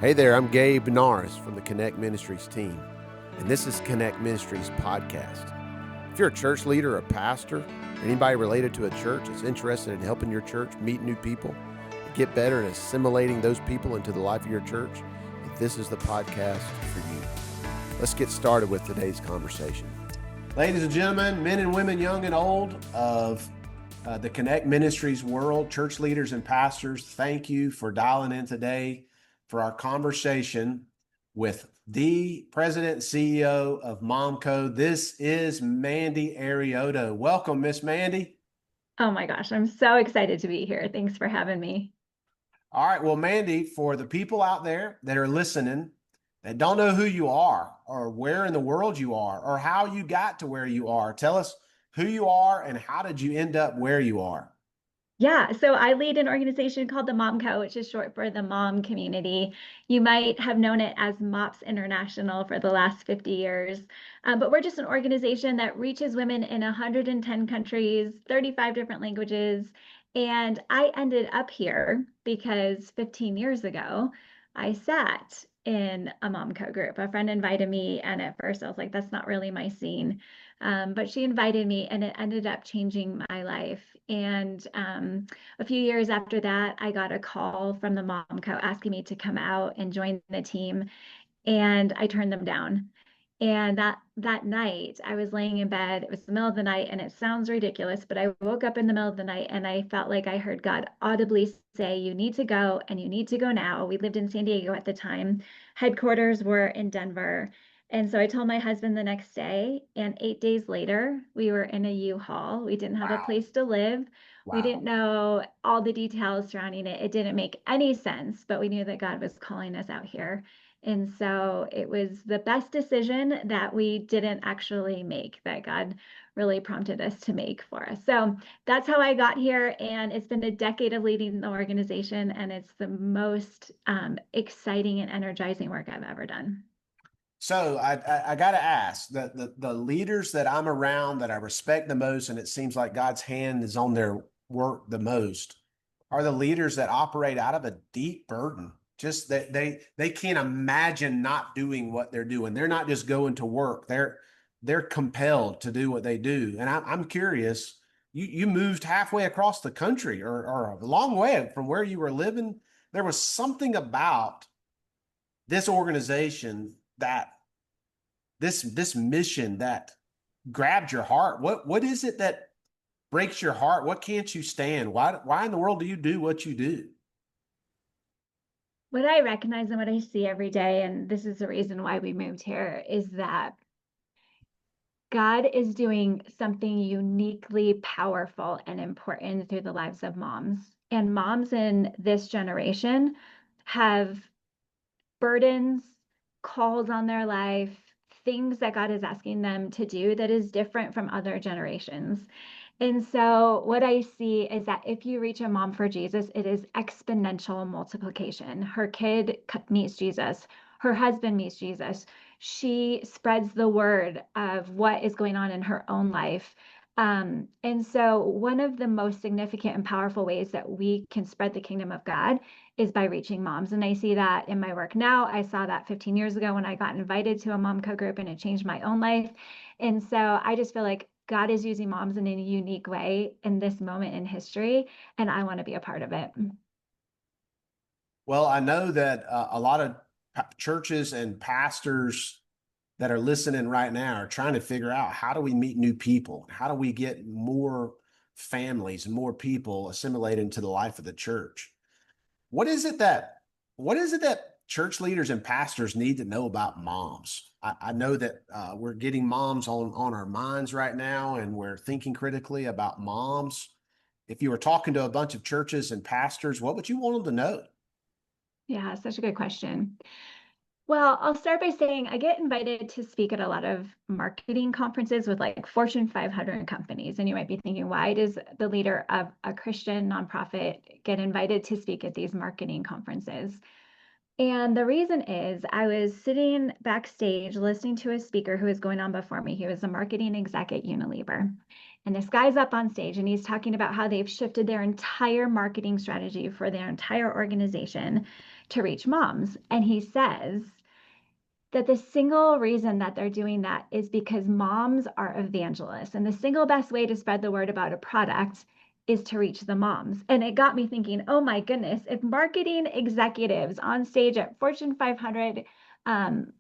Hey there, I'm Gabe Norris from the Connect Ministries team, and this is Connect Ministries podcast. If you're a church leader, a pastor, or anybody related to a church that's interested in helping your church meet new people, get better at assimilating those people into the life of your church, this is the podcast for you. Let's get started with today's conversation. Ladies and gentlemen, men and women, young and old, of the Connect Ministries world, church leaders and pastors, thank you for dialing in today for our conversation with the President and CEO of MomCo. This is Mandy Arioto. Welcome, Miss Mandy. Oh my gosh, I'm so excited to be here. Thanks for having me. All right. Well, Mandy, for the people out there that are listening that don't know who you are or where in the world you are or how you got to where you are, tell us who you are and how did you end up where you are? Yeah, so I lead an organization called the MomCo, which is short for the Mom Community. You might have known it as MOPS International for the last 50 years. But we're just an organization that reaches women in 110 countries, 35 different languages. And I ended up here because 15 years ago, I sat in a MomCo group. A friend invited me, and at first I was like, that's not really my scene. But she invited me, and it ended up changing my life. And a few years after that, I got a call from the MomCo asking me to come out and join the team, and I turned them down. And that night, I was laying in bed. It was the middle of the night, and it sounds ridiculous, but I woke up in the middle of the night, and I felt like I heard God audibly say, "You need to go, and you need to go now." We lived in San Diego at the time. Headquarters were in Denver. And so I told my husband the next day, and 8 days later, we were in a U-Haul. We didn't have a place to live. We Wow. didn't know all the details surrounding it. It didn't make any sense, but we knew that God was calling us out here. And so it was the best decision that we didn't actually make, that God really prompted us to make for us. So that's how I got here. And it's been a decade of leading the organization, and it's the most exciting and energizing work I've ever done. So I got to ask the leaders that I'm around that I respect the most, and it seems like God's hand is on their work the most, are the leaders that operate out of a deep burden. Just that they can't imagine not doing what they're doing. They're not just going to work. They're compelled to do what they do. And I'm curious. You moved halfway across the country or a long way from where you were living. There was something about this organization that this mission that grabbed your heart. What is it that breaks your heart? What can't you stand? Why in the world do you do what you do? What I recognize and what I see every day, and this is the reason why we moved here, is that God is doing something uniquely powerful and important through the lives of moms. And moms in this generation have burdens, calls on their life, things that God is asking them to do that is different from other generations. And so, what I see is that if you reach a mom for Jesus, it is exponential multiplication. Her kid meets Jesus, her husband meets Jesus. She spreads the word of what is going on in her own life. And so, one of the most significant and powerful ways that we can spread the kingdom of God is by reaching moms. And I see that in my work now. I saw that 15 years ago when I got invited to a MomCo group, and it changed my own life. And so I just feel like God is using moms in a unique way in this moment in history, and I want to be a part of it. Well, I know that a lot of churches and pastors that are listening right now are trying to figure out, how do we meet new people? How do we get more families and more people assimilated into the life of the church? What is it that what is it that church leaders and pastors need to know about moms? I know that we're getting moms on our minds right now, and we're thinking critically about moms. If you were talking to a bunch of churches and pastors, what would you want them to know? Yeah, such a good question. Well, I'll start by saying I get invited to speak at a lot of marketing conferences with like Fortune 500 companies. And you might be thinking, why does the leader of a Christian nonprofit get invited to speak at these marketing conferences? And the reason is I was sitting backstage listening to a speaker who was going on before me. He was a marketing exec at Unilever. And this guy's up on stage and he's talking about how they've shifted their entire marketing strategy for their entire organization to reach moms. And he says that the single reason that they're doing that is because moms are evangelists. And the single best way to spread the word about a product is to reach the moms. And it got me thinking, oh my goodness, if marketing executives on stage at Fortune 500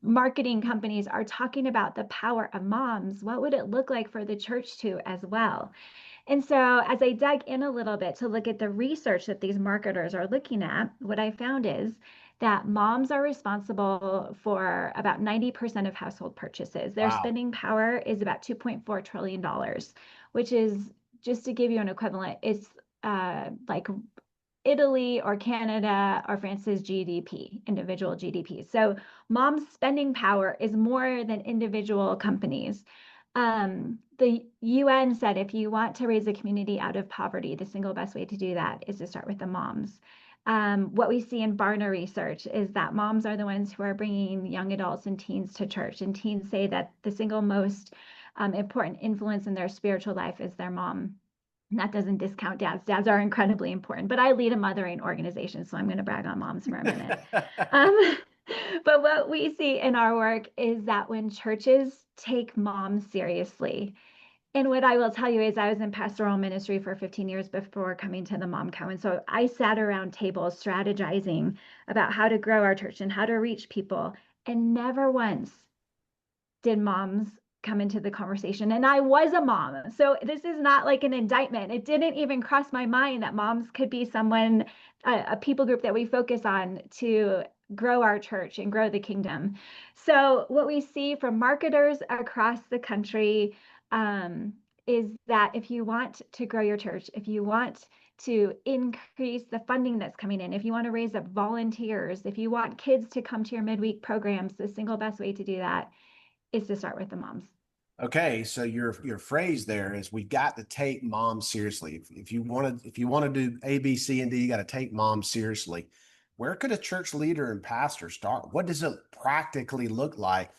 marketing companies are talking about the power of moms, what would it look like for the church to as well? And so, as I dug in a little bit to look at the research that these marketers are looking at, what I found is that moms are responsible for about 90% of household purchases. Their Wow. spending power is about $2.4 trillion, which is, just to give you an equivalent, it's like Italy or Canada or France's GDP, individual GDP. So mom's spending power is more than individual companies. The UN said if you want to raise a community out of poverty, the single best way to do that is to start with the moms. What we see in Barna research is that moms are the ones who are bringing young adults and teens to church. And teens say that the single most important influence in their spiritual life is their mom. And that doesn't discount dads. Dads are incredibly important, but I lead a mothering organization, so I'm going to brag on moms for a minute. Um, but what we see in our work is that when churches take moms seriously, and what I will tell you is I was in pastoral ministry for 15 years before coming to the MomCo. And so I sat around tables strategizing about how to grow our church and how to reach people. And never once did moms come into the conversation. And I was a mom. So this is not like an indictment. It didn't even cross my mind that moms could be someone, a people group that we focus on to grow our church and grow the kingdom. So what we see from marketers across the country is that if you want to grow your church, if you want to increase the funding that's coming in, if you want to raise up volunteers, if you want kids to come to your midweek programs, the single best way to do that is to start with the moms. Okay, so your phrase there is we got to take mom seriously. If you want to do A, B, C, and D, you got to take mom seriously. Where could a church leader and pastor start? What does it practically look like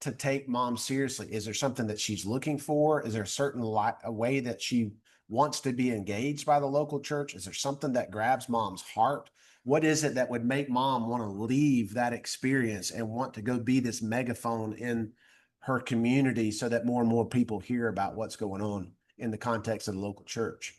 to take mom seriously? Is there something that she's looking for? Is there a certain a way that she wants to be engaged by the local church? Is there something that grabs mom's heart? What is it that would make mom want to leave that experience and want to go be this megaphone in her community so that more and more people hear about what's going on in the context of the local church?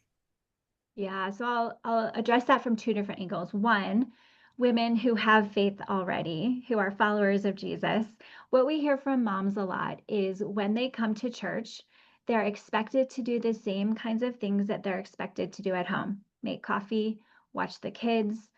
Yeah, so I'll address that from two different angles. One, women who have faith already, who are followers of Jesus. What we hear from moms a lot is when they come to church, they're expected to do the same kinds of things that they're expected to do at home. Make coffee, watch the kids.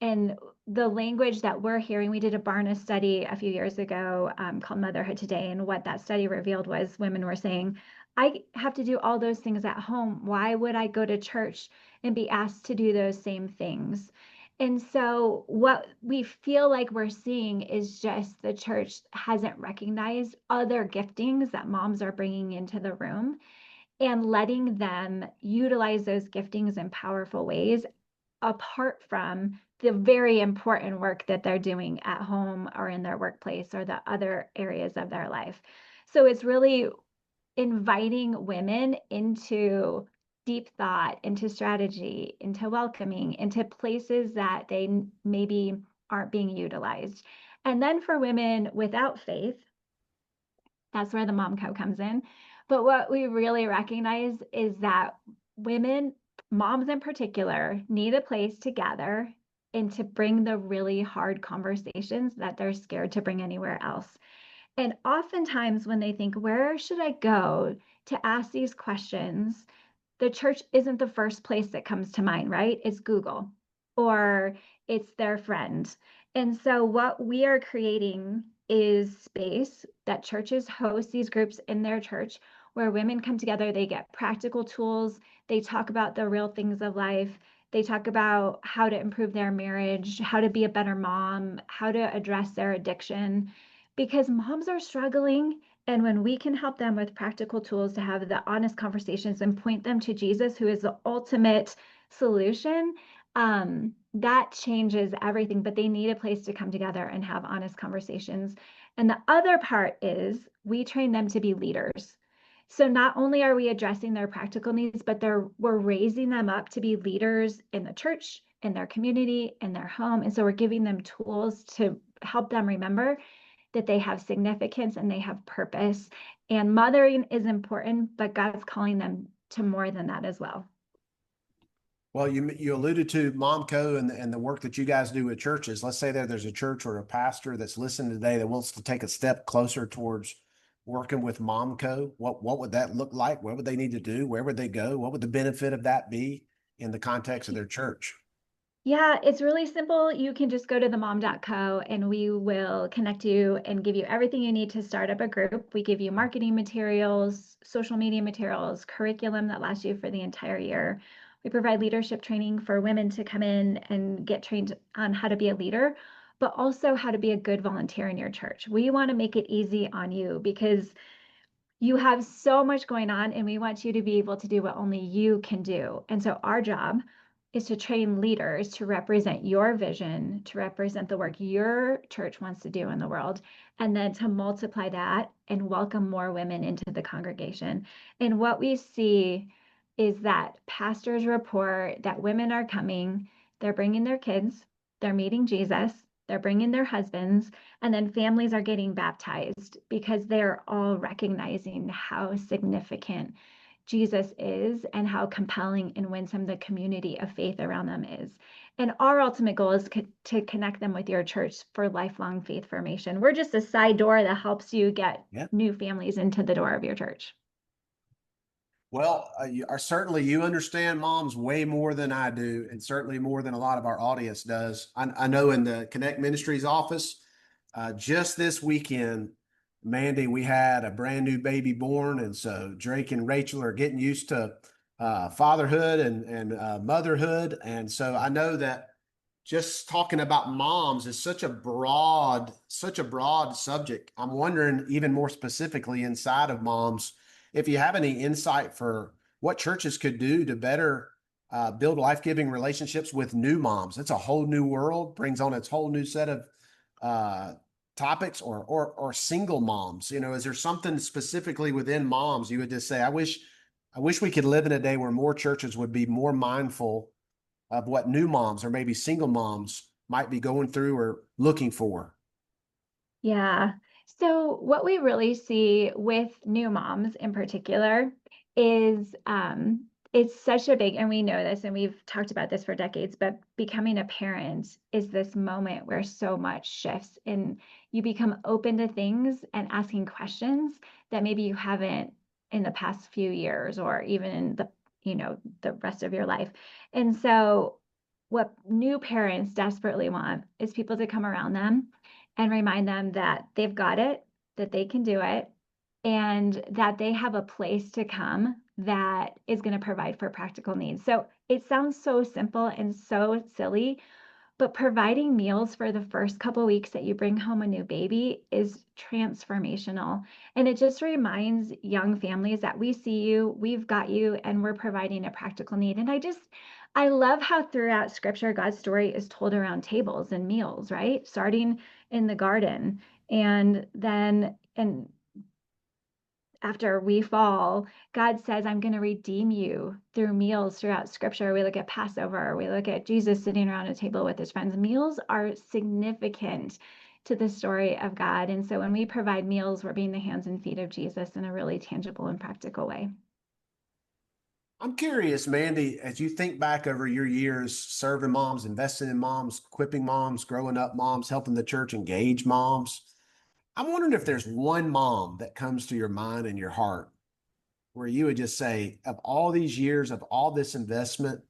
And the language that we're hearing, we did a Barna study a few years ago called Motherhood Today. And what that study revealed was women were saying, I have to do all those things at home. Why would I go to church and be asked to do those same things? And so, what we feel like we're seeing is just the church hasn't recognized other giftings that moms are bringing into the room and letting them utilize those giftings in powerful ways apart from the very important work that they're doing at home or in their workplace or the other areas of their life. So, it's really inviting women into deep thought, into strategy, into welcoming, into places that they maybe aren't being utilized. And then for women without faith, that's where the MomCo comes in. But what we really recognize is that women, moms in particular, need a place to gather and to bring the really hard conversations that they're scared to bring anywhere else. And oftentimes, when they think, where should I go to ask these questions? The church isn't the first place that comes to mind, right? It's Google or it's their friend. And so, what we are creating is space that churches host these groups in their church where women come together, they get practical tools, they talk about the real things of life. They talk about how to improve their marriage, how to be a better mom, how to address their addiction because moms are struggling. And when we can help them with practical tools to have the honest conversations and point them to Jesus, who is the ultimate solution, that changes everything. But they need a place to come together and have honest conversations. And the other part is we train them to be leaders. So not only are we addressing their practical needs, but we're raising them up to be leaders in the church, in their community, in their home. And so we're giving them tools to help them remember that they have significance and they have purpose. And mothering is important, but God's calling them to more than that as well. Well, you alluded to MomCo and the work that you guys do with churches. Let's say there's a church or a pastor that's listening today that wants to take a step closer towards working with MomCo. What would that look like? What would they need to do? Where would they go? What would the benefit of that be in the context of their church? Yeah, it's really simple. You can just go to themom.co and we will connect you and give you everything you need to start up a group. We give you marketing materials, social media materials, curriculum that lasts you for the entire year. We provide leadership training for women to come in and get trained on how to be a leader, but also how to be a good volunteer in your church. We want to make it easy on you because you have so much going on, and we want you to be able to do what only you can do. And so, our job is to train leaders to represent your vision, to represent the work your church wants to do in the world, and then to multiply that and welcome more women into the congregation. And what we see is that pastors report that women are coming, they're bringing their kids, they're meeting Jesus, they're bringing their husbands, and then families are getting baptized because they're all recognizing how significant Jesus is and how compelling and winsome the community of faith around them is. And our ultimate goal is to connect them with your church for lifelong faith formation. We're just a side door that helps you get Yeah. new families into the door of your church. Well, you are certainly you understand moms way more than I do, and certainly more than a lot of our audience does. I know in the Connect Ministries office, just this weekend, Mandy, we had a brand new baby born, and so Drake and Rachel are getting used to fatherhood and motherhood, and so I know that just talking about moms is such a broad subject. I'm wondering even more specifically inside of moms, if you have any insight for what churches could do to better build life-giving relationships with new moms. It's a whole new world, brings on its whole new set of uh, topics or single moms. You know, is there something specifically within moms you would just say, I wish we could live in a day where more churches would be more mindful of what new moms or maybe single moms might be going through or looking for. Yeah. So what we really see with new moms in particular is it's such a big, and we know this and we've talked about this for decades, but becoming a parent is this moment where so much shifts and you become open to things and asking questions that maybe you haven't in the past few years or even in the rest of your life. And so what new parents desperately want is people to come around them and remind them that they've got it, that they can do it, and that they have a place to come that is going to provide for practical needs. So it sounds so simple and so silly, but providing meals for the first couple weeks that you bring home a new baby is transformational. And it just reminds young families that we see you, we've got you, and we're providing a practical need. And I love how throughout scripture, God's story is told around tables and meals, right? Starting in the garden and after we fall, God says, I'm going to redeem you through meals throughout scripture. We look at Passover, we look at Jesus sitting around a table with his friends. Meals are significant to the story of God. And so when we provide meals, we're being the hands and feet of Jesus in a really tangible and practical way. I'm curious, Mandy, as you think back over your years serving moms, investing in moms, equipping moms, growing up moms, helping the church engage moms, I'm wondering if there's one mom that comes to your mind and your heart where you would just say, of all these years of all this investment,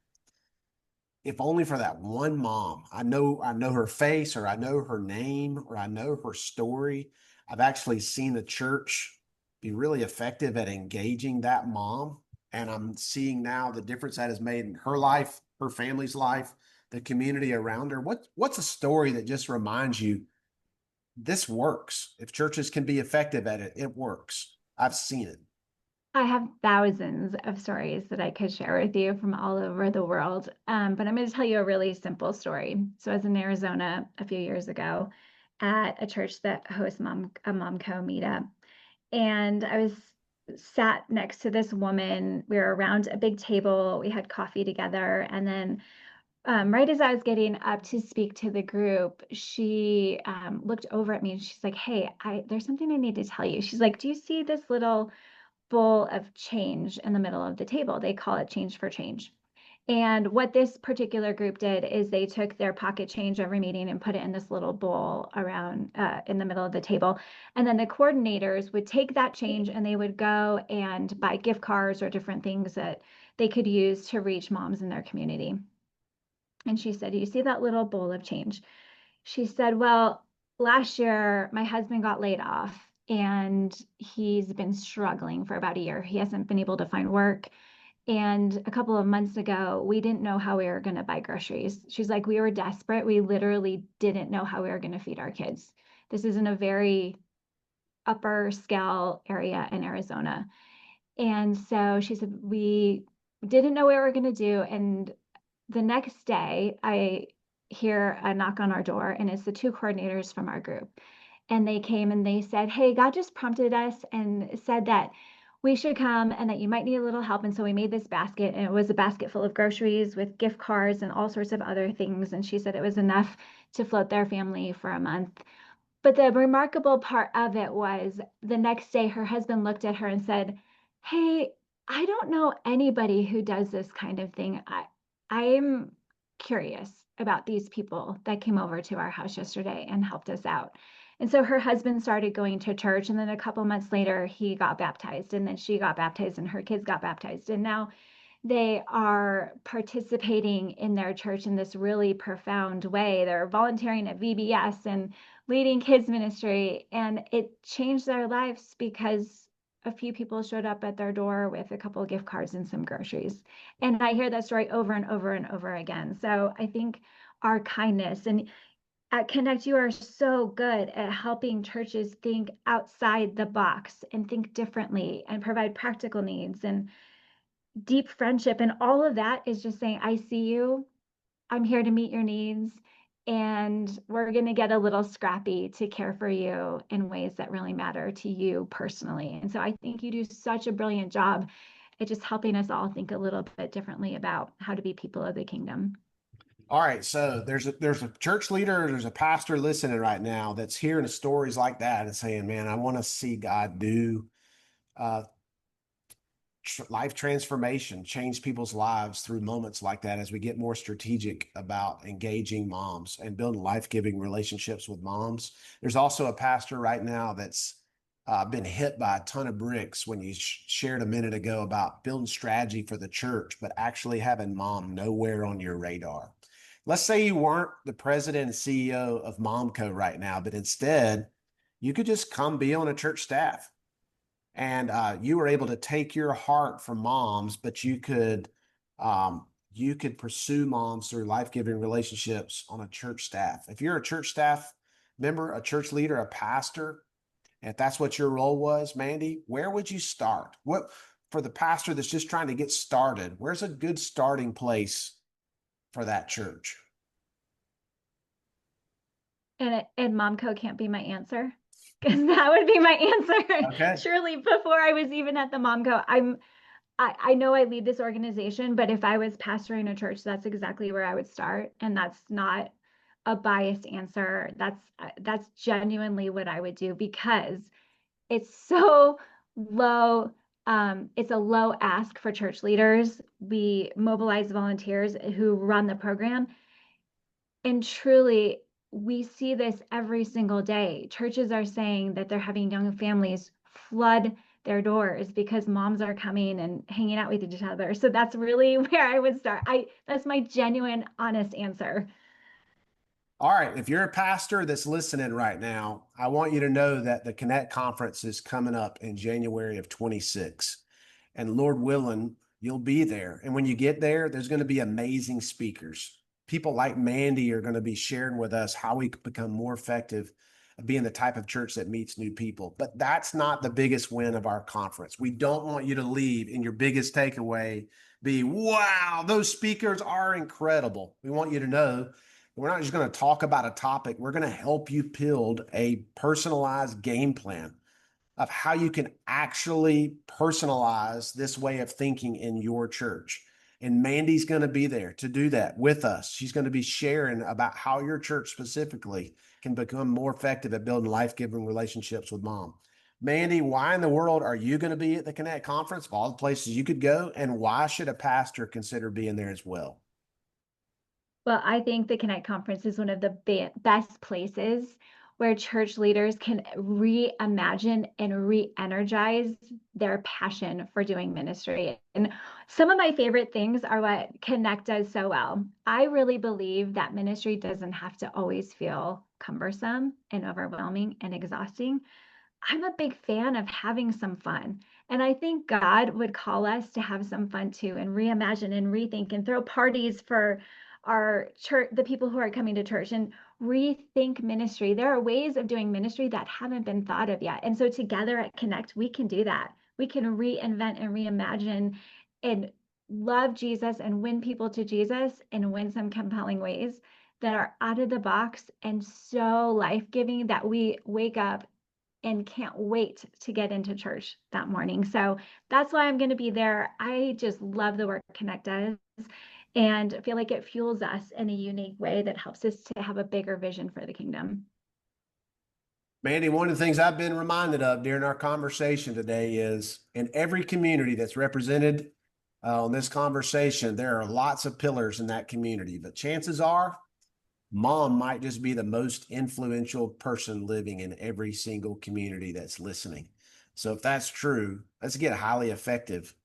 if only for that one mom. I know her face or I know her name or I know her story. I've actually seen the church be really effective at engaging that mom. And I'm seeing now the difference that has made in her life, her family's life, the community around her. What's a story that just reminds you this works? If churches can be effective at it, it works. I've seen it. I have thousands of stories that I could share with you from all over the world. But I'm going to tell you a really simple story. So I was in Arizona a few years ago at a church that hosts a MomCo meetup. And I was sat next to this woman. We were around a big table. We had coffee together. And then, right as I was getting up to speak to the group, she looked over at me and she's like, "Hey, there's something I need to tell you." She's like, "Do you see this little bowl of change in the middle of the table? They call it change for change." And what this particular group did is they took their pocket change every meeting and put it in this little bowl around in the middle of the table. And then the coordinators would take that change and they would go and buy gift cards or different things that they could use to reach moms in their community. And she said, "You see that little bowl of change?" She said, "Well, last year my husband got laid off and he's been struggling for about a year. He hasn't been able to find work. And a couple of months ago, we didn't know how we were going to buy groceries." She's like, "We were desperate. We literally didn't know how we were going to feed our kids." This is in a very upper scale area in Arizona. And so she said, "We didn't know what we were going to do." And the next day, I hear a knock on our door, and it's the two coordinators from our group. And they came and they said, "Hey, God just prompted us and said that we should come and that you might need a little help." And so we made this basket, and it was a basket full of groceries with gift cards and all sorts of other things. And she said it was enough to float their family for a month. But the remarkable part of it was the next day, her husband looked at her and said, "Hey, I don't know anybody who does this kind of thing. I'm curious about these people that came over to our house yesterday and helped us out." And so her husband started going to church. And then a couple months later, he got baptized. And then she got baptized and her kids got baptized. And now they are participating in their church in this really profound way. They're volunteering at VBS and leading kids ministry, and it changed their lives because a few people showed up at their door with a couple of gift cards and some groceries. And I hear that story over and over and over again. So I think our kindness, and at Connect, you are so good at helping churches think outside the box and think differently and provide practical needs and deep friendship. And all of that is just saying, "I see you. I'm here to meet your needs. And we're going to get a little scrappy to care for you in ways that really matter to you personally." And so I think you do such a brilliant job at just helping us all think a little bit differently about how to be people of the kingdom. All right, so there's a church leader, there's a pastor listening right now that's hearing stories like that and saying, "Man, I want to see God do uh, life transformation, change people's lives through moments like that as we get more strategic about engaging moms and building life-giving relationships with moms." There's also a pastor right now that's been hit by a ton of bricks when you shared a minute ago about building strategy for the church, but actually having mom nowhere on your radar. Let's say you weren't the president and CEO of MomCo right now, but instead you could just come be on a church staff and you were able to take your heart from moms, but you could pursue moms through life-giving relationships on a church staff. If you're a church staff member, a church leader, a pastor, and if that's what your role was, Mandy, where would you start? What for the pastor that's just trying to get started? Where's a good starting place for that church? And Momco can't be my answer, because that would be my answer. Okay. Surely before I was even at the Momco, I know I lead this organization, but if I was pastoring a church, that's exactly where I would start. And that's not a biased answer. That's genuinely what I would do, because it's so low. It's a low ask for church leaders. We mobilize volunteers who run the program. And truly, we see this every single day. Churches are saying that they're having young families flood their doors because moms are coming and hanging out with each other. So that's really where I would start. That's my genuine, honest answer. All right. If you're a pastor that's listening right now, I want you to know that the Connect conference is coming up in January of 26. And Lord willing, you'll be there. And when you get there, there's going to be amazing speakers. People like Mandy are going to be sharing with us how we can become more effective at being the type of church that meets new people. But that's not the biggest win of our conference. We don't want you to leave and your biggest takeaway be, "Wow, those speakers are incredible." We want you to know we're not just going to talk about a topic. We're going to help you build a personalized game plan of how you can actually personalize this way of thinking in your church. And Mandy's going to be there to do that with us. She's going to be sharing about how your church specifically can become more effective at building life-giving relationships with mom. Mandy, why in the world are you going to be at the Connect conference of all the places you could go? And why should a pastor consider being there as well? Well, I think the Connect Conference is one of the best places where church leaders can reimagine and re-energize their passion for doing ministry. And some of my favorite things are what Connect does so well. I really believe that ministry doesn't have to always feel cumbersome and overwhelming and exhausting. I'm a big fan of having some fun. And I think God would call us to have some fun too and reimagine and rethink and throw parties for our church, the people who are coming to church, and rethink ministry. There are ways of doing ministry that haven't been thought of yet. And so together at Connect, we can do that. We can reinvent and reimagine and love Jesus and win people to Jesus in some compelling ways that are out of the box and so life-giving that we wake up and can't wait to get into church that morning. So that's why I'm going to be there. I just love the work Connect does and feel like it fuels us in a unique way that helps us to have a bigger vision for the kingdom. Mandy, one of the things I've been reminded of during our conversation today is in every community that's represented on this conversation, there are lots of pillars in that community, but chances are mom might just be the most influential person living in every single community that's listening. So if that's true, let's get highly effective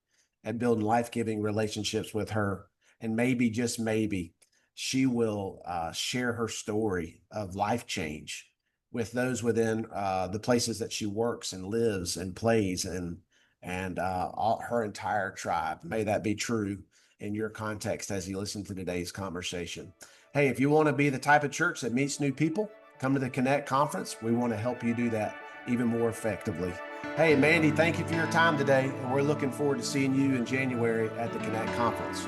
at building life-giving relationships with her. And maybe, just maybe, she will share her story of life change with those within the places that she works and lives and plays and all, her entire tribe. May that be true in your context as you listen to today's conversation. Hey, if you want to be the type of church that meets new people, come to the Connect conference. We want to help you do that even more effectively. Hey, Mandy, thank you for your time today, and we're looking forward to seeing you in January at the Connect conference.